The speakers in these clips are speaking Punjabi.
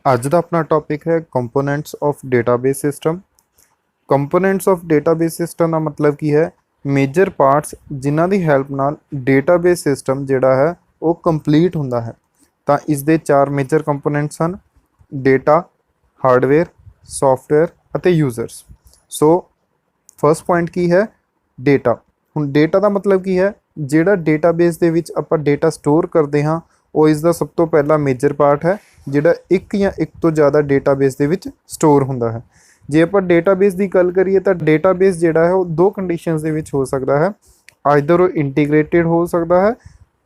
ਅੱਜ ਦਾ ਆਪਣਾ ਟੌਪਿਕ ਹੈ components of database system. Components of database system ਦਾ ਮਤਲਬ ਕੀ ਹੈ? ਮੇਜਰ ਪਾਰਟਸ ਜਿਨ੍ਹਾਂ ਦੀ ਹੈਲਪ ਨਾਲ ਡੇਟਾਬੇਸ ਸਿਸਟਮ ਜਿਹੜਾ ਹੈ ਉਹ ਕੰਪਲੀਟ ਹੁੰਦਾ ਹੈ। ਤਾਂ ਇਸ ਦੇ ਚਾਰ ਮੇਜਰ ਕੰਪੋਨੈਂਟਸ ਹਨ: ਡੇਟਾ, ਹਾਰਡਵੇਅਰ, ਸੌਫਟਵੇਅਰ ਅਤੇ ਯੂਜ਼ਰਸ। ਸੋ ਫਸਟ ਪੁਆਇੰਟ ਕੀ ਹੈ? ਡੇਟਾ। ਹੁਣ ਡੇਟਾ ਦਾ ਮਤਲਬ ਕੀ ਹੈ? ਜਿਹੜਾ ਡੇਟਾਬੇਸ ਦੇ ਵਿੱਚ ਆਪਾਂ ਡੇਟਾ ਸਟੋਰ ਕਰਦੇ ਹਾਂ ਉਹ ਇਸ ਦਾ ਸਭ ਤੋਂ ਪਹਿਲਾ ਮੇਜਰ ਪਾਰਟ ਹੈ, ਜਿਹੜਾ ਇੱਕ ਜਾਂ ਇੱਕ ਤੋਂ ਜ਼ਿਆਦਾ ਡੇਟਾਬੇਸ ਦੇ ਵਿੱਚ ਸਟੋਰ ਹੁੰਦਾ ਹੈ। ਜੇ ਆਪਾਂ ਡੇਟਾਬੇਸ ਦੀ ਗੱਲ ਕਰੀਏ ਤਾਂ ਡੇਟਾਬੇਸ ਜਿਹੜਾ ਹੈ ਉਹ ਦੋ ਕੰਡੀਸ਼ਨਸ ਦੇ ਵਿੱਚ ਹੋ ਸਕਦਾ ਹੈ। ਆਈਦਰ ਉਹ ਇੰਟੀਗ੍ਰੇਟਿਡ ਹੋ ਸਕਦਾ ਹੈ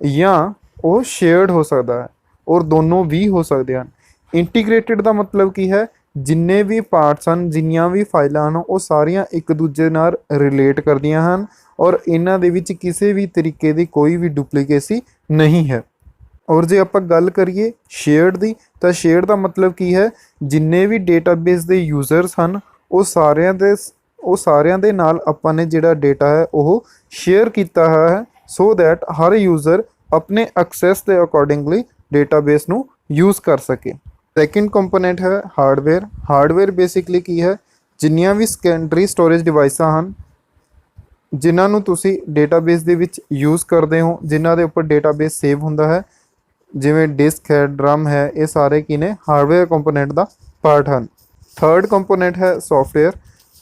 ਜਾਂ ਉਹ ਸ਼ੇਅਰਡ ਹੋ ਸਕਦਾ ਹੈ, ਔਰ ਦੋਨੋਂ ਵੀ ਹੋ ਸਕਦੇ ਹਨ। ਇੰਟੀਗ੍ਰੇਟਿਡ ਦਾ ਮਤਲਬ ਕੀ ਹੈ? ਜਿੰਨੇ ਵੀ ਪਾਰਟਸ ਹਨ, ਜਿੰਨੀਆਂ ਵੀ ਫਾਈਲਾਂ ਹਨ, ਉਹ ਸਾਰੀਆਂ ਇੱਕ ਦੂਜੇ ਨਾਲ ਰਿਲੇਟ ਕਰਦੀਆਂ ਹਨ ਔਰ ਇਹਨਾਂ ਦੇ ਵਿੱਚ ਕਿਸੇ ਵੀ ਤਰੀਕੇ ਦੀ ਕੋਈ ਵੀ ਡੁਪਲੀਕੇਸੀ ਨਹੀਂ ਹੈ। ਔਰ ਜੇ ਆਪਾਂ ਗੱਲ ਕਰੀਏ ਸ਼ੇਅਰਡ ਦੀ, ਤਾਂ ਸ਼ੇਅਰਡ ਦਾ ਮਤਲਬ ਕੀ ਹੈ? ਜਿੰਨੇ ਵੀ ਡੇਟਾਬੇਸ ਦੇ ਯੂਜ਼ਰਸ ਹਨ ਉਹ ਸਾਰਿਆਂ ਦੇ ਨਾਲ ਆਪਾਂ ਨੇ ਜਿਹੜਾ ਡੇਟਾ ਹੈ ਉਹ ਸ਼ੇਅਰ ਕੀਤਾ ਹੋਇਆ ਹੈ, ਸੋ ਦੈਟ ਹਰ ਯੂਜ਼ਰ ਆਪਣੇ ਐਕਸੈਸ ਦੇ ਅਕੋਰਡਿੰਗਲੀ ਡੇਟਾਬੇਸ ਨੂੰ ਯੂਜ਼ ਕਰ ਸਕੇ। ਸੈਕਿੰਡ ਕੰਪੋਨੈਂਟ ਹੈ ਹਾਰਡਵੇਅਰ। ਹਾਰਡਵੇਅਰ ਬੇਸਿਕਲੀ ਕੀ ਹੈ? ਜਿੰਨੀਆਂ ਵੀ ਸੈਕੰਡਰੀ ਸਟੋਰੇਜ ਡਿਵਾਈਸਾਂ ਹਨ ਜਿਨ੍ਹਾਂ ਨੂੰ ਤੁਸੀਂ ਡੇਟਾਬੇਸ ਦੇ ਵਿੱਚ ਯੂਜ਼ ਕਰਦੇ ਹੋ, ਜਿਨ੍ਹਾਂ ਦੇ ਉੱਪਰ ਡੇਟਾਬੇਸ ਸੇਵ ਹੁੰਦਾ ਹੈ, ਜਿਵੇਂ ਡਿਸਕ ਹੈ, ਡਰਮ ਹੈ, ਇਹ ਸਾਰੇ ਕੀ ਨੇ? ਹਾਰਡਵੇਅਰ ਕੰਪੋਨੈਂਟ ਦਾ ਪਾਰਟ ਹਨ। ਥਰਡ ਕੰਪੋਨੈਂਟ ਹੈ ਸੌਫਟਵੇਅਰ।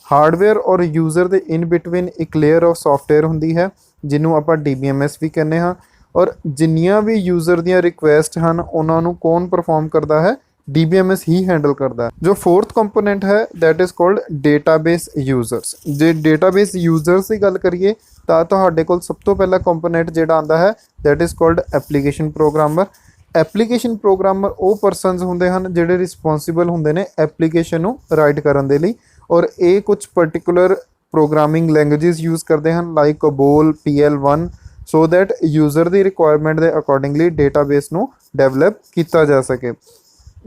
ਹਾਰਡਵੇਅਰ ਔਰ ਯੂਜ਼ਰ ਦੇ ਇਨ ਬਿਟਵੀਨ ਇੱਕ ਲੇਅਰ ਆਫ ਸੌਫਟਵੇਅਰ ਹੁੰਦੀ ਹੈ ਜਿਹਨੂੰ ਆਪਾਂ DBMS ਵੀ ਕਹਿੰਦੇ ਹਾਂ, ਔਰ ਜਿੰਨੀਆਂ ਵੀ ਯੂਜ਼ਰ ਦੀਆਂ ਰਿਕੁਐਸਟ ਹਨ ਉਹਨਾਂ ਨੂੰ ਕੌਣ ਪਰਫਾਰਮ ਕਰਦਾ ਹੈ? DBMS ਹੀ ਹੈਂਡਲ ਕਰਦਾ ਹੈ। ਜੋ ਫੋਰਥ ਕੰਪੋਨੈਂਟ ਹੈ that is called database users. ਜੇ ਡੇਟਾਬੇਸ ਯੂਜ਼ਰਸ ਦੀ ਗੱਲ ਕਰੀਏ ਤਾਂ ਤੁਹਾਡੇ ਕੋਲ ਸਭ ਤੋਂ ਪਹਿਲਾ ਕੰਪੋਨੈਂਟ ਜਿਹੜਾ ਆਉਂਦਾ ਹੈ that is called application programmer. Application programmer ਉਹ ਪਰਸਨਸ ਹੁੰਦੇ ਹਨ ਜਿਹੜੇ ਰਿਸਪੌਂਸੀਬਲ ਹੁੰਦੇ ਨੇ ਐਪਲੀਕੇਸ਼ਨ ਨੂੰ ਰਾਈਟ ਕਰਨ ਦੇ ਲਈ, ਔਰ ਇਹ ਕੁਝ ਪਰਟੀਕੂਲਰ ਪ੍ਰੋਗਰਾਮਿੰਗ ਲੈਂਗੁਏਜਸ ਯੂਜ਼ ਕਰਦੇ ਹਨ like COBOL, PL1, so that user the requirement ਦੇ ਅਕੋਰਡਿੰਗਲੀ ਡੇਟਾਬੇਸ ਨੂੰ ਡਿਵੈਲਪ ਕੀਤਾ ਜਾ ਸਕੇ।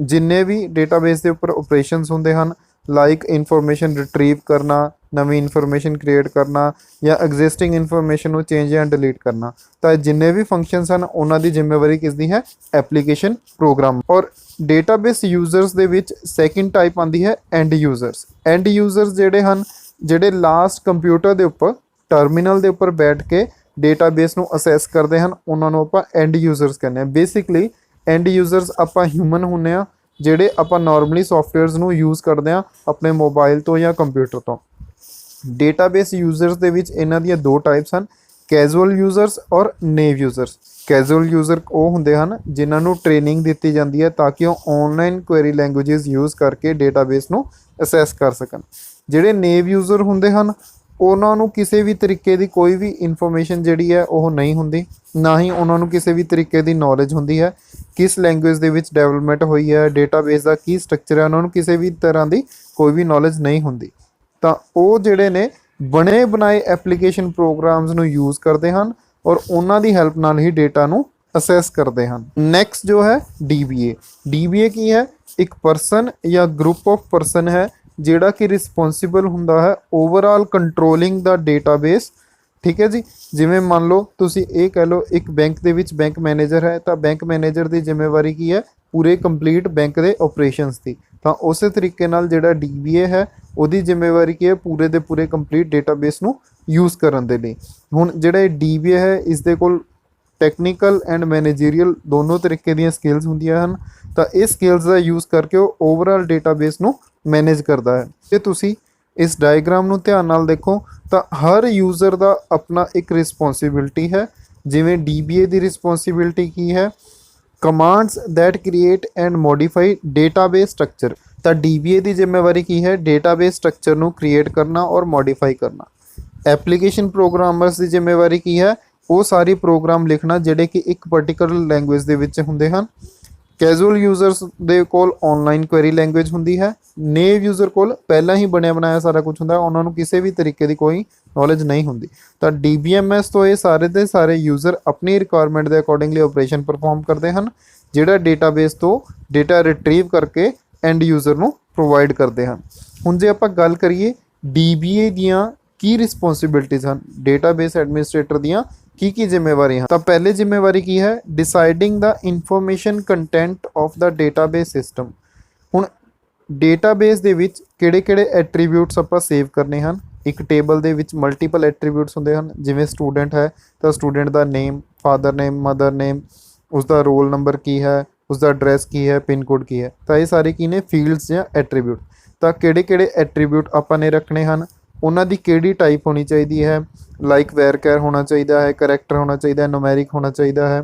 ਜਿੰਨੇ ਵੀ ਡੇਟਾਬੇਸ ਦੇ ਉੱਪਰ ਆਪਰੇਸ਼ਨਸ ਹੁੰਦੇ ਹਨ ਲਾਈਕ ਇਨਫੋਰਮੇਸ਼ਨ ਰਿਟਰੀਵ ਕਰਨਾ, ਨਵੀਂ ਇਨਫੋਰਮੇਸ਼ਨ ਕ੍ਰੀਏਟ ਕਰਨਾ ਜਾਂ ਐਗਜ਼ਿਸਟਿੰਗ ਇਨਫੋਰਮੇਸ਼ਨ ਨੂੰ ਚੇਂਜ ਜਾਂ ਡਿਲੀਟ ਕਰਨਾ, ਤਾਂ ਜਿੰਨੇ ਵੀ ਫੰਕਸ਼ਨਸ ਹਨ ਉਹਨਾਂ ਦੀ ਜ਼ਿੰਮੇਵਾਰੀ ਕਿਸ ਦੀ ਹੈ? Application program. ਔਰ ਡੇਟਾਬੇਸ ਯੂਜ਼ਰਸ ਦੇ ਵਿੱਚ ਸੈਕਿੰਡ ਟਾਈਪ ਆਉਂਦੀ ਹੈ ਐਂਡ ਯੂਜ਼ਰਸ। ਐਂਡ ਯੂਜ਼ਰਸ ਜਿਹੜੇ ਹਨ, ਜਿਹੜੇ ਲਾਸਟ ਕੰਪਿਊਟਰ ਦੇ ਉੱਪਰ, ਟਰਮੀਨਲ ਦੇ ਉੱਪਰ ਬੈਠ ਕੇ ਡੇਟਾਬੇਸ ਨੂੰ ਅਸੈਸ ਕਰਦੇ ਹਨ, ਉਹਨਾਂ ਨੂੰ ਆਪਾਂ ਐਂਡ ਯੂਜ਼ਰਸ ਕਹਿੰਦੇ ਹਾਂ। ਬੇਸਿਕਲੀ ਐਂਡ ਯੂਜ਼ਰਸ ਆਪਾਂ ਹਿਊਮਨ ਹੁੰਦੇ ਹਾਂ ਜਿਹੜੇ ਆਪਾਂ ਨਾਰਮਲੀ ਸੌਫਟਵੇਅਰਸ ਨੂੰ ਯੂਜ਼ ਕਰਦੇ ਹਾਂ ਆਪਣੇ ਮੋਬਾਈਲ ਤੋਂ ਜਾਂ ਕੰਪਿਊਟਰ ਤੋਂ। ਡੇਟਾਬੇਸ ਯੂਜ਼ਰਸ ਦੇ ਵਿੱਚ ਇਹਨਾਂ ਦੀਆਂ ਦੋ ਟਾਈਪਸ ਹਨ, ਕੈਜੂਅਲ ਯੂਜ਼ਰਸ ਔਰ ਨੇਵ ਯੂਜ਼ਰਸ। ਕੈਜੂਅਲ ਯੂਜ਼ਰ ਉਹ ਹੁੰਦੇ ਹਨ ਜਿਨ੍ਹਾਂ ਨੂੰ ਟ੍ਰੇਨਿੰਗ ਦਿੱਤੀ ਜਾਂਦੀ ਹੈ ਤਾਂ ਕਿ ਉਹ ਆਨਲਾਈਨ ਕੁਐਰੀ ਲੈਂਗੁਏਜਸ ਯੂਜ਼ ਕਰਕੇ ਡੇਟਾਬੇਸ ਨੂੰ ਅਸੈਸ ਕਰ ਸਕਣ। ਜਿਹੜੇ ਨੇਵ ਯੂਜ਼ਰ ਹੁੰਦੇ ਹਨ ਉਹਨਾਂ ਨੂੰ ਕਿਸੇ ਵੀ ਤਰੀਕੇ ਦੀ ਕੋਈ ਵੀ ਇਨਫੋਰਮੇਸ਼ਨ ਜਿਹੜੀ ਹੈ ਉਹ ਨਹੀਂ ਹੁੰਦੀ, ਨਾ ਹੀ ਉਹਨਾਂ ਨੂੰ ਕਿਸੇ ਵੀ ਤਰੀਕੇ ਦੀ ਨੌਲੇਜ ਹੁੰਦੀ ਹੈ ਕਿਸ ਲੈਂਗੁਏਜ ਦੇ ਵਿੱਚ ਡਿਵੈਲਪਮੈਂਟ ਹੋਈ ਹੈ, ਡੇਟਾਬੇਸ ਦਾ ਕੀ ਸਟਰਕਚਰ ਹੈ, ਉਹਨਾਂ ਨੂੰ ਕਿਸੇ ਵੀ ਤਰ੍ਹਾਂ ਦੀ ਕੋਈ ਵੀ ਨੌਲੇਜ ਨਹੀਂ ਹੁੰਦੀ। ਤਾਂ ਉਹ ਜਿਹੜੇ ਨੇ ਬਣੇ ਬਣਾਏ ਐਪਲੀਕੇਸ਼ਨ ਪ੍ਰੋਗਰਾਮਸ ਨੂੰ ਯੂਜ਼ ਕਰਦੇ ਹਨ ਔਰ ਉਹਨਾਂ ਦੀ ਹੈਲਪ ਨਾਲ ਹੀ ਡੇਟਾ ਨੂੰ ਅਸੈਸ ਕਰਦੇ ਹਨ। ਨੈਕਸਟ ਜੋ ਹੈ DBA। DBA ਕੀ ਹੈ? ਇੱਕ ਪਰਸਨ ਜਾਂ ਗਰੁੱਪ ਆਫ ਪਰਸਨ ਹੈ ਜਿਹੜਾ ਕਿ ਰਿਸਪੌਂਸੀਬਲ ਹੁੰਦਾ ਹੈ ਓਵਰਆਲ ਕੰਟਰੋਲਿੰਗ ਦਾ ਡੇਟਾਬੇਸ। ਠੀਕ ਹੈ ਜੀ। ਜਿਵੇਂ ਮੰਨ ਲਓ ਤੁਸੀਂ ਇਹ ਕਹਿ ਲਓ ਇੱਕ ਬੈਂਕ ਦੇ ਵਿੱਚ ਬੈਂਕ ਮੈਨੇਜਰ ਹੈ, ਤਾਂ ਬੈਂਕ ਮੈਨੇਜਰ ਦੀ ਜ਼ਿੰਮੇਵਾਰੀ ਕੀ ਹੈ? ਪੂਰੇ ਕੰਪਲੀਟ ਬੈਂਕ ਦੇ ਆਪਰੇਸ਼ਨਸ ਦੀ। ਤਾਂ ਉਸੇ ਤਰੀਕੇ ਨਾਲ ਜਿਹੜਾ DBA ਹੈ ਉਹਦੀ ਜ਼ਿੰਮੇਵਾਰੀ ਕੀ ਹੈ? ਪੂਰੇ ਦੇ ਪੂਰੇ ਕੰਪਲੀਟ ਡੇਟਾਬੇਸ ਨੂੰ ਯੂਜ਼ ਕਰਨ ਦੇ ਲਈ। ਹੁਣ ਜਿਹੜਾ ਇਹ DBA ਹੈ ਇਸ ਦੇ ਕੋਲ ਟੈਕਨੀਕਲ ਐਂਡ ਮੈਨੇਜਰੀਅਲ ਦੋਨੋਂ ਤਰੀਕੇ ਦੀਆਂ ਸਕਿੱਲਸ ਹੁੰਦੀਆਂ ਹਨ, ਤਾਂ ਇਹ ਸਕਿੱਲਸ ਦਾ ਯੂਜ਼ ਕਰਕੇ ਉਹ ਓਵਰਆਲ ਡੇਟਾਬੇਸ ਨੂੰ ਮੈਨੇਜ ਕਰਦਾ ਹੈ। ਜੇ ਤੁਸੀਂ ਇਸ ਡਾਇਗਰਾਮ ਨੂੰ ਧਿਆਨ ਨਾਲ ਦੇਖੋ ਤਾਂ ਹਰ ਯੂਜ਼ਰ ਦਾ ਆਪਣਾ ਇੱਕ ਰਿਸਪੌਂਸਿਬਿਲਟੀ ਹੈ। ਜਿਵੇਂ DBA ਦੀ ਰਿਸਪੌਂਸਿਬਿਲਟੀ ਕੀ ਹੈ? Commands that create and modify database structure. ਤਾਂ DBA ਦੀ ਜ਼ਿੰਮੇਵਾਰੀ ਕੀ ਹੈ? ਡੇਟਾਬੇਸ ਸਟਰਕਚਰ ਨੂੰ ਕ੍ਰੀਏਟ ਕਰਨਾ ਔਰ ਮੋਡੀਫਾਈ ਕਰਨਾ। ਐਪਲੀਕੇਸ਼ਨ ਪ੍ਰੋਗਰਾਮਰਸ ਦੀ ਜ਼ਿੰਮੇਵਾਰੀ ਕੀ ਹੈ? ਉਹ ਸਾਰੇ ਪ੍ਰੋਗਰਾਮ ਲਿਖਣਾ ਜਿਹੜੇ ਕਿ ਇੱਕ ਪਰਟੀਕੂਲਰ ਲੈਂਗੁਏਜ ਦੇ ਵਿੱਚ ਹੁੰਦੇ ਹਨ। ਕੈਜੂਅਲ ਯੂਜ਼ਰਸ ਦੇ ਕੋਲ ਆਨਲਾਈਨ ਕੁਐਰੀ ਲੈਂਗੁਏਜ ਹੁੰਦੀ ਹੈ। ਨੇਵ ਯੂਜ਼ਰ ਕੋਲ ਪਹਿਲਾਂ ਹੀ ਬਣਿਆ ਬਣਾਇਆ ਸਾਰਾ ਕੁਝ ਹੁੰਦਾ, ਉਹਨਾਂ ਨੂੰ ਕਿਸੇ ਵੀ ਤਰੀਕੇ ਦੀ ਕੋਈ ਨੌਲੇਜ ਨਹੀਂ ਹੁੰਦੀ। ਤਾਂ DBMS ਤੋਂ ਇਹ ਸਾਰੇ ਦੇ ਸਾਰੇ ਯੂਜ਼ਰ ਆਪਣੀ ਰਿਕੁਆਇਰਮੈਂਟ ਦੇ ਅਕੋਰਡਿੰਗਲੀ ਆਪਰੇਸ਼ਨ ਪਰਫਾਰਮ ਕਰਦੇ ਹਨ, ਜਿਹੜਾ ਡੇਟਾਬੇਸ ਤੋਂ ਡੇਟਾ ਰਿਟਰੀਵ ਕਰਕੇ ਐਂਡ ਯੂਜ਼ਰ ਨੂੰ ਪ੍ਰੋਵਾਈਡ ਕਰਦੇ ਹਨ। ਹੁਣ ਜੇ ਆਪਾਂ ਗੱਲ ਕਰੀਏ DBA ਦੀਆਂ ਕੀ ਰਿਸਪੌਂਸਿਬਿਲਟੀਜ਼ ਹਨ, ਡੇਟਾਬੇਸ ਐਡਮਿਨਿਸਟ੍ਰੇਟਰ ਦੀਆਂ ਕੀ ਜ਼ਿੰਮੇਵਾਰੀਆਂ ਹਨ, ਤਾਂ ਪਹਿਲੀ ਜ਼ਿੰਮੇਵਾਰੀ ਕੀ ਹੈ? Deciding the information content of the database system. Database ਦੇ ਵਿੱਚ ਕਿਹੜੇ-ਕਿਹੜੇ ਐਟਰੀਬਿਊਟਸ ਆਪਾਂ ਸੇਵ ਕਰਨੇ ਹਨ। ਇੱਕ ਟੇਬਲ ਦੇ ਵਿੱਚ ਮਲਟੀਪਲ ਐਟਰੀਬਿਊਟਸ ਹੁੰਦੇ ਹਨ, ਜਿਵੇਂ ਸਟੂਡੈਂਟ ਹੈ ਤਾਂ ਸਟੂਡੈਂਟ ਦਾ ਨੇਮ, ਫਾਦਰ ਨੇਮ, ਮਦਰ ਨੇਮ, ਉਸਦਾ ਰੋਲ ਨੰਬਰ ਕੀ ਹੈ, ਉਸਦਾ ਐਡਰੈਸ ਕੀ ਹੈ, ਪਿਨ ਕੋਡ ਕੀ ਹੈ। ਤਾਂ ਇਹ ਸਾਰੇ ਕੀ ਨੇ, ਫੀਲਡਸ ਜਾਂ ਐਟਰੀਬਿਊਟ। ਤਾਂ ਕਿਹੜੇ-ਕਿਹੜੇ ਐਟਰੀਬਿਊਟ ਆਪਾਂ ਨੇ ਰੱਖਣੇ ਹਨ, ਉਹਨਾਂ ਦੀ ਕਿਹੜੀ ਟਾਈਪ ਹੋਣੀ ਚਾਹੀਦੀ ਹੈ, ਲਾਈਕ ਵੈਰਕੈਰ ਹੋਣਾ ਚਾਹੀਦਾ ਹੈ, ਕਰੈਕਟਰ ਹੋਣਾ ਚਾਹੀਦਾ ਹੈ, ਨੂਮੈਰਿਕ ਹੋਣਾ ਚਾਹੀਦਾ ਹੈ,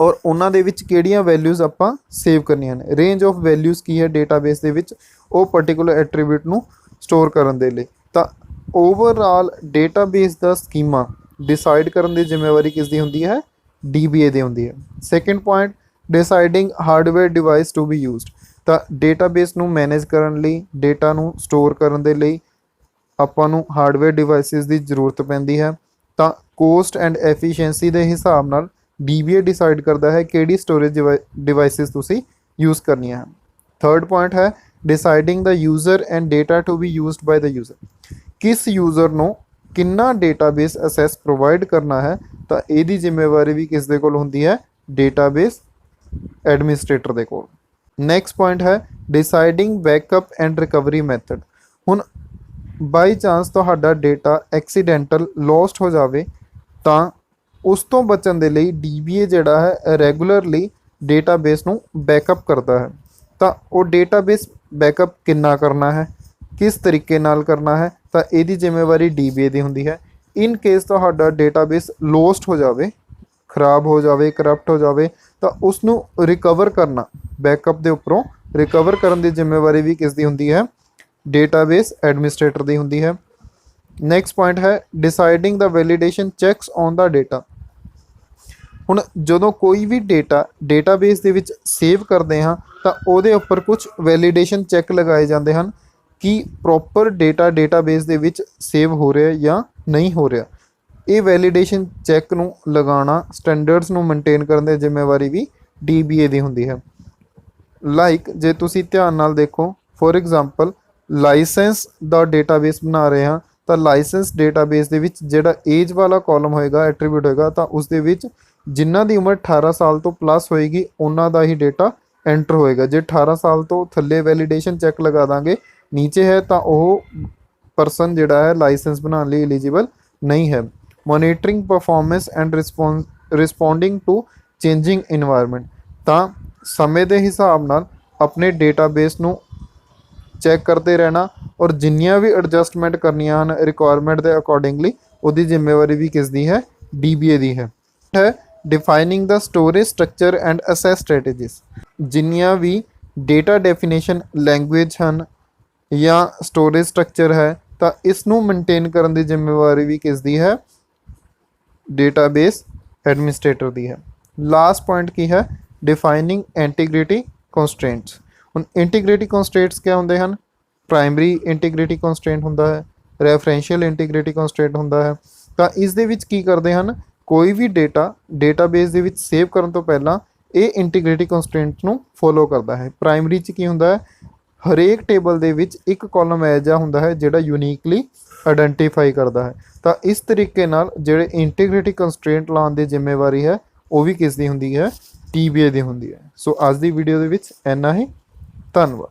ਔਰ ਉਹਨਾਂ ਦੇ ਵਿੱਚ ਕਿਹੜੀਆਂ ਵੈਲਿਊਜ਼ ਆਪਾਂ ਸੇਵ ਕਰਨੀਆਂ ਨੇ। ਰੇਂਜ ਆਫ ਵੈਲਿਊਜ਼ ਕੀ ਹੈ ਡੇਟਾਬੇਸ ਦੇ ਵਿੱਚ, ਉਹ ਪਰਟੀਕੂਲਰ ਐਟਰੀਬਿਊਟ ਨੂੰ ਸਟੋਰ ਕਰਨ ਦੇ ਲਈ। ਤਾਂ ਓਵਰਆਲ ਡੇਟਾਬੇਸ ਦਾ ਸਕੀਮਾ ਡਿਸਾਈਡ ਕਰਨ ਦੀ ਜ਼ਿੰਮੇਵਾਰੀ ਕਿਸ ਦੀ ਹੁੰਦੀ ਹੈ, DBA ਦੀ ਹੁੰਦੀ ਹੈ। Second point, deciding hardware device to be used. ਤਾਂ ਡੇਟਾਬੇਸ ਨੂੰ ਮੈਨੇਜ ਕਰਨ ਲਈ, ਡੇਟਾ ਨੂੰ ਸਟੋਰ ਕਰਨ ਦੇ ਲਈ ਆਪਾਂ ਨੂੰ ਹਾਰਡਵੇਅਰ ਡਿਵਾਈਸਿਸ ਦੀ ਜ਼ਰੂਰਤ ਪੈਂਦੀ ਹੈ। ਤਾਂ ਕੋਸਟ ਐਂਡ ਐਫੀਸ਼ੀਐਂਸੀ ਦੇ ਹਿਸਾਬ ਨਾਲ DBA ਡਿਸਾਈਡ ਕਰਦਾ ਹੈ ਕਿਹੜੀ ਸਟੋਰੇਜ ਡਿਵਾਈਸਿਸ ਤੁਸੀਂ ਯੂਜ਼ ਕਰਨੀਆਂ ਹਨ। ਥਰਡ ਪੁਆਇੰਟ ਹੈ deciding the user and data to be used by the user. ਕਿਸ ਯੂਜ਼ਰ ਨੂੰ ਕਿੰਨਾ ਡੇਟਾਬੇਸ ਅਸੈਸ ਪ੍ਰੋਵਾਈਡ ਕਰਨਾ ਹੈ, ਤਾਂ ਇਹਦੀ ਜ਼ਿੰਮੇਵਾਰੀ ਵੀ ਕਿਸ ਦੇ ਕੋਲ ਹੁੰਦੀ ਹੈ, ਡੇਟਾਬੇਸ ਐਡਮਿਨਿਸਟ੍ਰੇਟਰ ਦੇ ਕੋਲ। ਨੈਕਸਟ ਪੁਆਇੰਟ ਹੈ deciding backup and recovery method. ਹੁਣ ਬਾਈ ਚਾਂਸ ਤੁਹਾਡਾ ਡੇਟਾ ਐਕਸੀਡੈਂਟਲ ਲੋਸਟ ਹੋ ਜਾਵੇ ਤਾਂ ਉਸ ਤੋਂ ਬਚਣ ਦੇ ਲਈ DBA ਜਿਹੜਾ ਹੈ ਰੈਗੂਲਰਲੀ ਡੇਟਾਬੇਸ ਨੂੰ ਬੈਕਅਪ ਕਰਦਾ ਹੈ। ਤਾਂ ਉਹ ਡੇਟਾਬੇਸ ਬੈਕਅਪ ਕਿੰਨਾ ਕਰਨਾ ਹੈ, ਕਿਸ ਤਰੀਕੇ ਨਾਲ ਕਰਨਾ ਹੈ, ਤਾਂ ਇਹਦੀ ਜ਼ਿੰਮੇਵਾਰੀ DBA ਦੀ ਹੁੰਦੀ ਹੈ। ਇਨ ਕੇਸ ਤੁਹਾਡਾ ਡੇਟਾਬੇਸ ਲੋਸਟ ਹੋ ਜਾਵੇ, ਖਰਾਬ ਹੋ ਜਾਵੇ, ਕਰਪਟ ਹੋ ਜਾਵੇ, ਤਾਂ ਉਸ ਨੂੰ ਰਿਕਵਰ ਕਰਨਾ, ਬੈਕਅਪ ਦੇ ਉੱਪਰੋਂ ਰਿਕਵਰ ਕਰਨ ਦੀ ਜ਼ਿੰਮੇਵਾਰੀ ਵੀ ਕਿਸ ਦੀ ਹੁੰਦੀ ਹੈ, ਡੇਟਾਬੇਸ ਐਡਮਿਨਿਸਟ੍ਰੇਟਰ ਦੀ ਹੁੰਦੀ ਹੈ। ਨੈਕਸਟ ਪੁਆਇੰਟ ਹੈ deciding the validation checks on the data. ਹੁਣ ਜਦੋਂ ਕੋਈ ਵੀ ਡੇਟਾਬੇਸ ਦੇ ਵਿੱਚ ਸੇਵ ਕਰਦੇ ਹਾਂ ਤਾਂ ਉਹਦੇ ਉੱਪਰ ਕੁਝ ਵੈਲੀਡੇਸ਼ਨ ਚੈੱਕ ਲਗਾਏ ਜਾਂਦੇ ਹਨ ਕਿ ਪ੍ਰੋਪਰ ਡੇਟਾਬੇਸ ਦੇ ਵਿੱਚ ਸੇਵ ਹੋ ਰਿਹਾ ਜਾਂ ਨਹੀਂ ਹੋ ਰਿਹਾ। ਇਹ ਵੈਲੀਡੇਸ਼ਨ ਚੈੱਕ ਨੂੰ ਲਗਾਉਣਾ, ਸਟੈਂਡਰਡਸ ਨੂੰ ਮੇਨਟੇਨ ਕਰਨ ਦੀ ਜ਼ਿੰਮੇਵਾਰੀ ਵੀ DBA ਦੀ ਹੁੰਦੀ ਹੈ। ਲਾਈਕ ਜੇ ਤੁਸੀਂ ਧਿਆਨ ਨਾਲ ਦੇਖੋ, ਫੋਰ ਐਗਜ਼ਾਮਪਲ ਲਾਇਸੈਂਸ ਦਾ ਡੇਟਾਬੇਸ ਬਣਾ ਰਹੇ ਹਾਂ ਤਾਂ ਲਾਇਸੈਂਸ ਡੇਟਾਬੇਸ ਦੇ ਵਿੱਚ ਜਿਹੜਾ ਏਜ ਵਾਲਾ ਕਾਲਮ ਹੋਏਗਾ, ਐਟਰੀਬਿਊਟ ਹੋਏਗਾ, ਤਾਂ ਉਸ ਦੇ ਵਿੱਚ ਜਿਨ੍ਹਾਂ ਦੀ ਉਮਰ 18 ਸਾਲ ਤੋਂ ਪਲੱਸ ਹੋਏਗੀ ਉਹਨਾਂ ਦਾ ਹੀ ਡੇਟਾ ਐਂਟਰ ਹੋਏਗਾ। ਜੇ 18 ਸਾਲ ਤੋਂ ਥੱਲੇ ਵੈਲੀਡੇਸ਼ਨ ਚੈੱਕ ਲਗਾ ਦਾਂਗੇ, ਨੀਚੇ ਹੈ, ਤਾਂ ਉਹ ਪਰਸਨ ਜਿਹੜਾ ਹੈ ਲਾਇਸੈਂਸ ਬਣਾਉਣ ਲਈ ਐਲੀਜੀਬਲ ਨਹੀਂ ਹੈ। Monitoring performance and responding to changing environment. ਤਾਂ ਸਮੇਂ ਦੇ ਹਿਸਾਬ ਨਾਲ ਆਪਣੇ ਡੇਟਾਬੇਸ ਨੂੰ ਚੈੱਕ ਕਰਦੇ ਰਹਿਣਾ ਔਰ ਜਿੰਨੀਆਂ ਵੀ ਐਡਜਸਟਮੈਂਟ ਕਰਨੀਆਂ ਹਨ ਰਿਕੁਆਇਰਮੈਂਟ ਦੇ ਅਕੋਰਡਿੰਗਲੀ, ਉਹਦੀ ਜ਼ਿੰਮੇਵਾਰੀ ਵੀ ਕਿਸ ਦੀ ਹੈ, DBA ਦੀ ਹੈ। ਡਿਫਾਈਨਿੰਗ ਦਾ storage structure and assess strategies. ਜਿੰਨੀਆਂ ਵੀ ਡੇਟਾ ਡੈਫੀਨੇਸ਼ਨ ਲੈਂਗੁਏਜ ਹਨ ਜਾਂ ਸਟੋਰੇਜ ਸਟਰਕਚਰ ਹੈ, ਤਾਂ ਇਸ ਨੂੰ ਮੇਨਟੇਨ ਕਰਨ ਦੀ ਜ਼ਿੰਮੇਵਾਰੀ ਵੀ ਕਿਸ ਦੀ ਹੈ, ਡੇਟਾਬੇਸ ਐਡਮਿਨਿਸਟ੍ਰੇਟਰ ਦੀ ਹੈ। ਲਾਸਟ ਪੁਆਇੰਟ ਕੀ ਹੈ, ਡਿਫਾਈਨਿੰਗ ਇੰਟੀਗ੍ਰਿਟੀ ਕੰਸਟ੍ਰੇਂਟਸ। ਹੁਣ ਇੰਟੀਗ੍ਰਿਟੀ ਕੰਸਟ੍ਰੇਂਟਸ ਕਿਆ ਹੁੰਦੇ ਹਨ, ਪ੍ਰਾਇਮਰੀ ਇੰਟੀਗ੍ਰਿਟੀ ਕੰਸਟ੍ਰੇਂਟ ਹੁੰਦਾ ਹੈ, ਰੈਫਰੈਂਸ਼ੀਅਲ ਇੰਟੀਗ੍ਰਿਟੀ ਕੰਸਟ੍ਰੇਂਟ ਹੁੰਦਾ ਹੈ। ਤਾਂ ਇਸ ਦੇ ਵਿੱਚ ਕੀ ਕਰਦੇ ਹਨ, ਕੋਈ ਵੀ ਡੇਟਾਬੇਸ ਦੇ ਵਿੱਚ ਸੇਵ ਕਰਨ ਤੋਂ ਪਹਿਲਾਂ ਇਹ ਇੰਟੀਗ੍ਰਿਟੀ ਕੰਸਟ੍ਰੇਂਟ ਨੂੰ ਫੋਲੋ ਕਰਦਾ ਹੈ। ਪ੍ਰਾਇਮਰੀ 'ਚ ਕੀ ਹੁੰਦਾ ਹੈ, ਹਰੇਕ ਟੇਬਲ ਦੇ ਵਿੱਚ ਇੱਕ ਕਾਲਮ ਇਹੋ ਜਿਹਾ ਹੁੰਦਾ ਹੈ ਜਿਹੜਾ ਯੂਨੀਕਲੀ ਆਇਡੈਂਟੀਫਾਈ ਕਰਦਾ ਹੈ। ਤਾਂ ਇਸ ਤਰੀਕੇ ਨਾਲ ਜਿਹੜੇ ਇੰਟੀਗ੍ਰਿਟੀ ਕੰਸਟ੍ਰੇਂਟ ਲਾਉਣ ਦੀ ਜ਼ਿੰਮੇਵਾਰੀ ਹੈ ਉਹ ਵੀ ਕਿਸ ਦੀ ਹੁੰਦੀ ਹੈ, DBA ਦੀ ਹੁੰਦੀ ਹੈ। ਸੋ ਅੱਜ ਦੀ ਵੀਡੀਓ ਦੇ ਵਿੱਚ ਇੰਨਾ ਹੀ। ਧੰਨਵਾਦ।